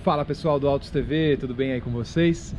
Fala pessoal do Autos TV, tudo bem aí com vocês?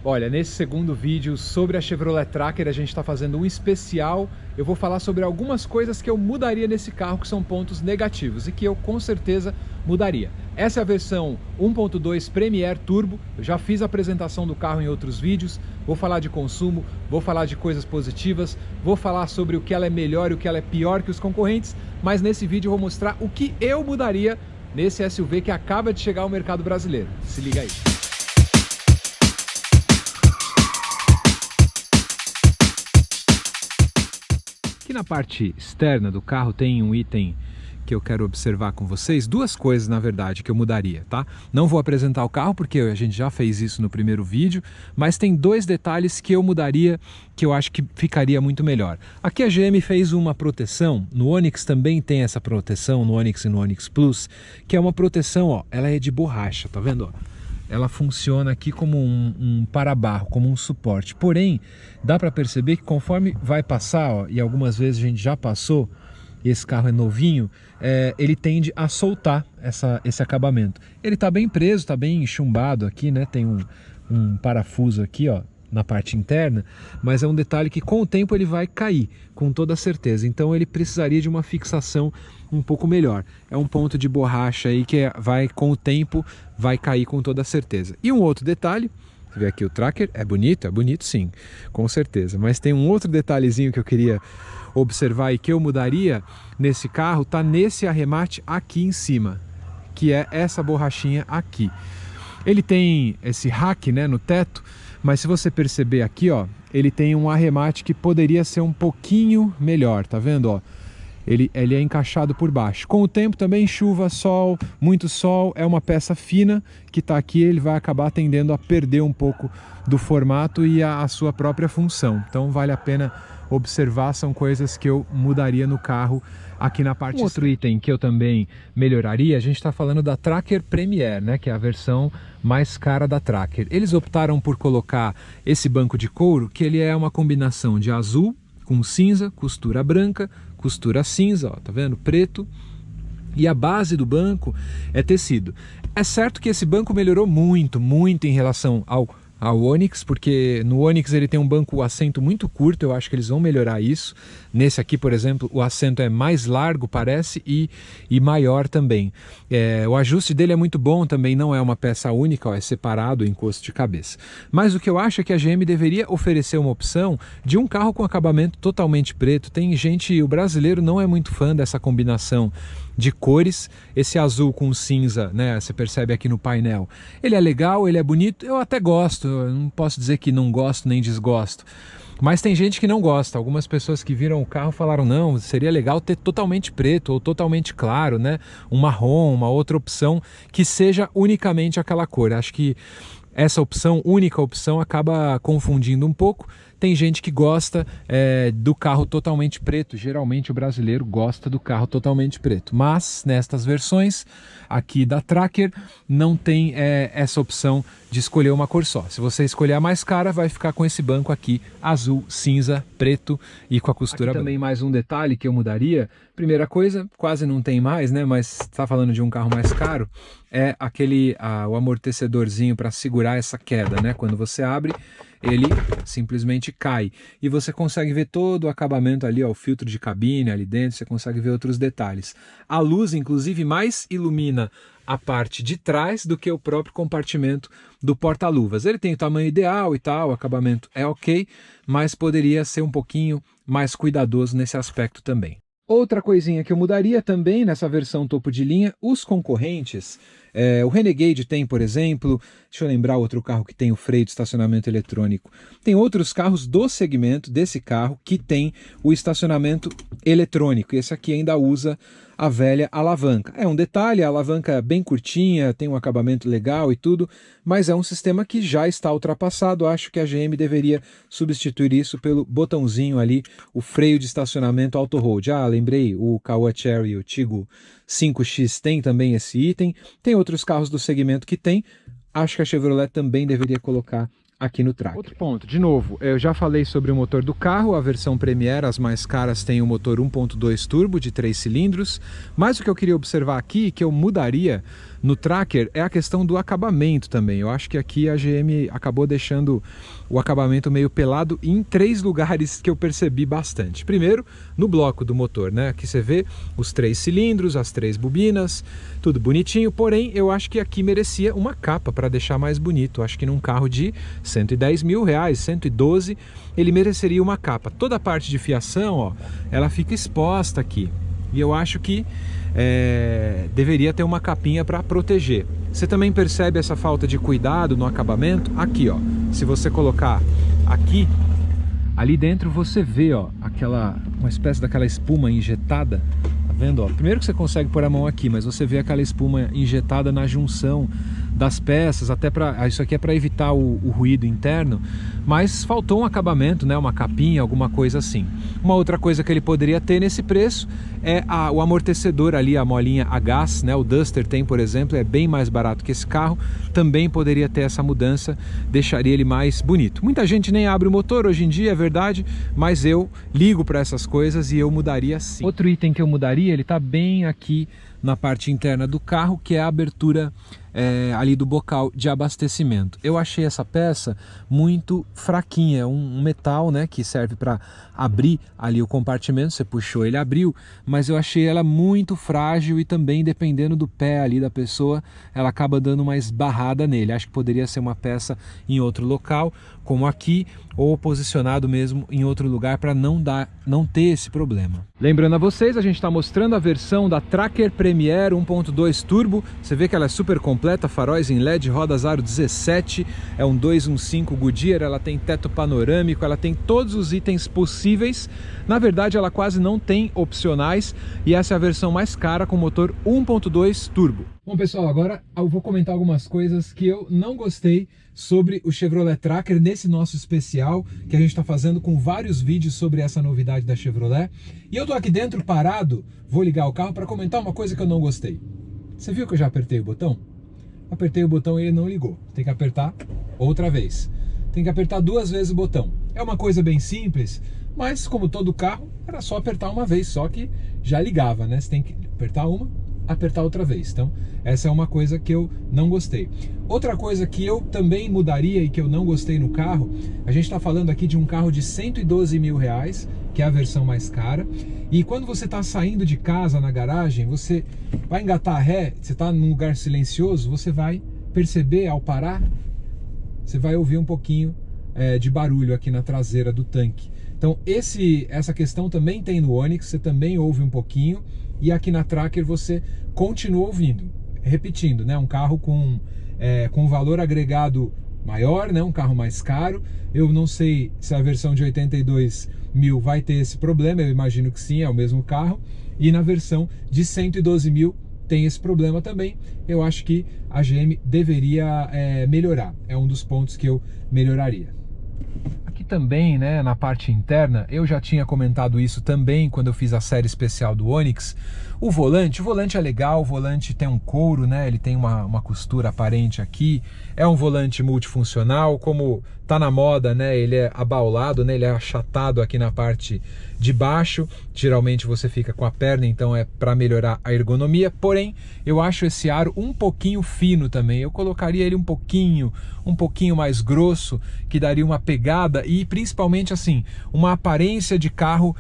Olha, nesse segundo vídeo sobre a Chevrolet Tracker a gente está fazendo um especial. Eu vou falar sobre algumas coisas que eu mudaria nesse carro, que são pontos negativos e que eu com certeza mudaria. Essa é a versão 1.2 Premier Turbo. Eu já fiz a apresentação do carro em outros vídeos. Vou falar de consumo, vou falar de coisas positivas, vou falar sobre o que ela é melhor e o que ela é pior que os concorrentes, mas nesse vídeo eu vou mostrar o que eu mudaria nesse SUV que acaba de chegar ao mercado brasileiro. Se liga aí. Aqui na parte externa do carro tem um item que eu quero observar com vocês, duas coisas na verdade que eu mudaria, tá? Não vou apresentar o carro porque a gente já fez isso no primeiro vídeo, mas tem dois detalhes que eu mudaria, que eu acho que ficaria muito melhor. Aqui a GM fez uma proteção, no Onix também tem essa proteção, no Onix e no Onix Plus, que é uma proteção, ó, ela é de borracha, tá vendo, ó? Ela funciona aqui como um para-barro, como um suporte. Porém, dá para perceber que conforme vai passar, ó, e algumas vezes a gente já passou, e esse carro é novinho, ele tende a soltar esse acabamento. Ele está bem preso, está bem chumbado aqui, né? Tem um parafuso aqui, ó, na parte interna, mas é um detalhe que com o tempo ele vai cair, com toda certeza. Então ele precisaria de uma fixação um pouco melhor. É um ponto de borracha aí que vai, com o tempo, vai cair com toda certeza. E um outro detalhe, você vê aqui o Tracker, é bonito sim, com certeza. Mas tem um outro detalhezinho que eu queria observar e que eu mudaria nesse carro, tá nesse arremate aqui em cima, que é essa borrachinha aqui. Ele tem esse rack, né, no teto, mas se você perceber aqui, ó, ele tem um arremate que poderia ser um pouquinho melhor, tá vendo, ó? Ele é encaixado por baixo. Com o tempo também, chuva, sol, muito sol, é uma peça fina que está aqui, ele vai acabar tendendo a perder um pouco do formato e a sua própria função. Então vale a pena observar, são coisas que eu mudaria no carro aqui na parte. Outro item que eu também melhoraria, a gente está falando da Tracker Premier, né, que é a versão mais cara da Tracker. Eles optaram por colocar esse banco de couro, que ele é uma combinação de azul com cinza, costura branca, costura cinza, ó, tá vendo? Preto. E a base do banco é tecido. É certo que esse banco melhorou muito em relação ao Onix, porque no Onix ele tem um banco, o assento muito curto, eu acho que eles vão melhorar isso. Nesse aqui, por exemplo, o assento é mais largo, parece, e maior também. O ajuste dele é muito bom também, não é uma peça única, ó, é separado o encosto de cabeça. Mas o que eu acho é que a GM deveria oferecer uma opção de um carro com acabamento totalmente preto. Tem gente, o brasileiro não é muito fã dessa combinação de cores, esse azul com cinza, né, você percebe aqui no painel, ele é legal, ele é bonito, eu até gosto, eu não posso dizer que não gosto nem desgosto, mas tem gente que não gosta. Algumas pessoas que viram o carro falaram, não, seria legal ter totalmente preto ou totalmente claro, né, um marrom, uma outra opção que seja unicamente aquela cor. Acho que essa opção, única opção, acaba confundindo um pouco. Tem gente que gosta do carro totalmente preto, geralmente o brasileiro gosta do carro totalmente preto, mas nestas versões aqui da Tracker não tem essa opção de escolher uma cor só. Se você escolher a mais cara, vai ficar com esse banco aqui, azul, cinza, preto e com a costura branca. Também mais um detalhe que eu mudaria, primeira coisa, quase não tem mais, né, mas está falando de um carro mais caro, é o amortecedorzinho para segurar essa queda, né, quando você abre, ele simplesmente cai e você consegue ver todo o acabamento ali, ó, o filtro de cabine ali dentro, você consegue ver outros detalhes. A luz, inclusive, mais ilumina a parte de trás do que o próprio compartimento do porta-luvas. Ele tem o tamanho ideal e tal, o acabamento é ok, mas poderia ser um pouquinho mais cuidadoso nesse aspecto também. Outra coisinha que eu mudaria também nessa versão topo de linha, os concorrentes, o Renegade tem, por exemplo, deixa eu lembrar outro carro que tem o freio de estacionamento eletrônico. Tem outros carros do segmento desse carro que tem o estacionamento eletrônico. Esse aqui ainda usa a velha alavanca. É um detalhe, a alavanca é bem curtinha, tem um acabamento legal e tudo, mas é um sistema que já está ultrapassado. Acho que a GM deveria substituir isso pelo botãozinho ali, o freio de estacionamento auto-hold. Ah, lembrei, o Caoa Chery, o Tiggo 5X tem também esse item. Tem outros carros do segmento que tem. Acho que a Chevrolet também deveria colocar aqui no Tracker. Outro ponto, de novo, eu já falei sobre o motor do carro, a versão Premier, as mais caras, tem o motor 1.2 turbo de 3 cilindros, mas o que eu queria observar aqui, que eu mudaria no Tracker é a questão do acabamento também. Eu acho que aqui a GM acabou deixando o acabamento meio pelado em 3 lugares que eu percebi bastante. Primeiro, no bloco do motor, né? Aqui você vê os 3 cilindros, as 3 bobinas, tudo bonitinho, porém eu acho que aqui merecia uma capa para deixar mais bonito. Eu acho que num carro de 110 mil reais, 112, ele mereceria uma capa. Toda a parte de fiação, ó, ela fica exposta aqui. E eu acho que deveria ter uma capinha para proteger. Você também percebe essa falta de cuidado no acabamento? Aqui, ó, se você colocar aqui, ali dentro você vê, ó, uma espécie daquela espuma injetada. Tá vendo? Ó? Primeiro que você consegue pôr a mão aqui, mas você vê aquela espuma injetada na junção das peças, até para isso aqui é para evitar o ruído interno, mas faltou um acabamento, né, uma capinha, alguma coisa assim. Uma outra coisa que ele poderia ter nesse preço é o amortecedor ali, a molinha a gás, né, o Duster tem, por exemplo, é bem mais barato que esse carro, também poderia ter essa mudança, deixaria ele mais bonito. Muita gente nem abre o motor hoje em dia, é verdade, mas eu ligo para essas coisas e eu mudaria sim. Outro item que eu mudaria, ele tá bem aqui na parte interna do carro, que é a abertura ali do bocal de abastecimento. Eu achei essa peça muito fraquinha, um metal, né, que serve para abrir ali o compartimento, você puxou, ele abriu, mas eu achei ela muito frágil e também, dependendo do pé ali da pessoa, ela acaba dando uma esbarrada nele. Acho que poderia ser uma peça em outro local, como aqui, ou posicionado mesmo em outro lugar para não ter esse problema. Lembrando a vocês, a gente está mostrando a versão da Tracker Premier 1.2 Turbo. Você vê que ela é super completa, faróis em LED, rodas aro 17, é um 215 Goodyear, ela tem teto panorâmico, ela tem todos os itens possíveis. Na verdade, ela quase não tem opcionais e essa é a versão mais cara com motor 1.2 Turbo. Bom, pessoal, agora eu vou comentar algumas coisas que eu não gostei sobre o Chevrolet Tracker nesse nosso especial que a gente está fazendo com vários vídeos sobre essa novidade da Chevrolet. E eu tô aqui dentro parado, vou ligar o carro para comentar uma coisa que eu não gostei. Você viu que eu já apertei o botão? Apertei o botão e ele não ligou. Tem que apertar outra vez. Tem que apertar 2 vezes o botão. É uma coisa bem simples, mas como todo carro, era só apertar uma vez, só que já ligava, né? Você tem que apertar uma, apertar outra vez. Então, essa é uma coisa que eu não gostei. Outra coisa que eu também mudaria e que eu não gostei no carro, a gente está falando aqui de um carro de 112 mil reais, que é a versão mais cara. E quando você está saindo de casa na garagem, você vai engatar a ré, você está num lugar silencioso, você vai perceber ao parar, você vai ouvir um pouquinho de barulho aqui na traseira do tanque. Então essa questão também tem no Onix, você também ouve um pouquinho, e aqui na Tracker você continua ouvindo. Repetindo, né? Um carro com valor agregado maior, né? Um carro mais caro. Eu não sei se a versão de 82 mil vai ter esse problema, eu imagino que sim, é o mesmo carro. E na versão de 112 mil tem esse problema também. Eu acho que a GM deveria melhorar, é um dos pontos que eu melhoraria. Aqui também, né, na parte interna, eu já tinha comentado isso também quando eu fiz a série especial do Onix. O volante é legal, o volante tem um couro, né, ele tem uma costura aparente aqui, é um volante multifuncional, como tá na moda, né, ele é abaulado, né, ele é achatado aqui na parte de baixo, geralmente você fica com a perna, então é para melhorar a ergonomia, porém eu acho esse aro um pouquinho fino também, eu colocaria ele um pouquinho mais grosso, que daria uma pegada e principalmente assim, uma aparência de carro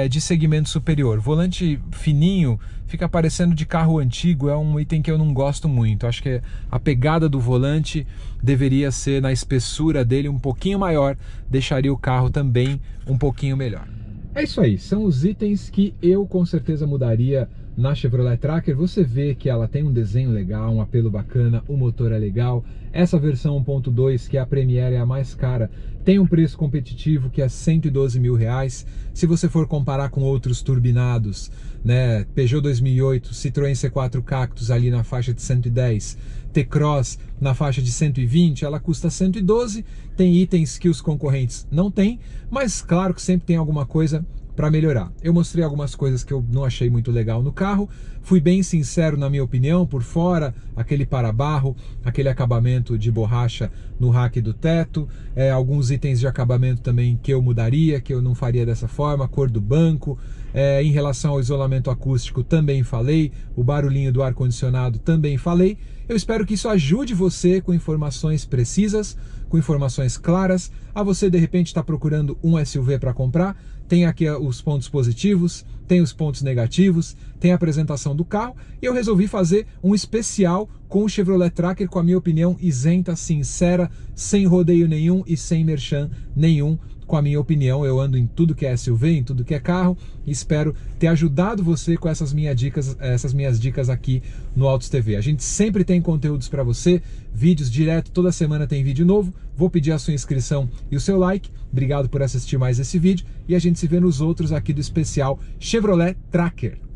de segmento superior. Volante fininho fica parecendo de carro antigo, é um item que eu não gosto muito. Acho que a pegada do volante deveria ser na espessura dele um pouquinho maior, deixaria o carro também um pouquinho melhor. É isso aí, são os itens que eu com certeza mudaria na Chevrolet Tracker. Você vê que ela tem um desenho legal, um apelo bacana, o motor é legal. Essa versão 1.2, que é a Premier, é a mais cara, tem um preço competitivo que é 112 mil reais. Se você for comparar com outros turbinados, né, Peugeot 2008, Citroën C4 Cactus ali na faixa de 110, T-Cross na faixa de 120, ela custa 112, tem itens que os concorrentes não têm, mas claro que sempre tem alguma coisa para melhorar. Eu mostrei algumas coisas que eu não achei muito legal no carro, fui bem sincero na minha opinião, por fora, aquele para-barro, aquele acabamento de borracha no rack do teto, alguns itens de acabamento também que eu mudaria, que eu não faria dessa forma, a cor do banco, em relação ao isolamento acústico também falei, o barulhinho do ar-condicionado também falei. Eu espero que isso ajude você com informações precisas, com informações claras, a você de repente estar procurando um SUV para comprar. Tem aqui os pontos positivos, tem os pontos negativos, tem a apresentação do carro, e eu resolvi fazer um especial com o Chevrolet Tracker, com a minha opinião isenta, sincera, sem rodeio nenhum e sem merchan nenhum. Com a minha opinião, eu ando em tudo que é SUV, em tudo que é carro, e espero ter ajudado você com essas minhas dicas aqui no Autos TV. A gente sempre tem conteúdos para você, vídeos direto, toda semana tem vídeo novo. Vou pedir a sua inscrição e o seu like. Obrigado por assistir mais esse vídeo, e a gente se vê nos outros aqui do especial Chevrolet Tracker.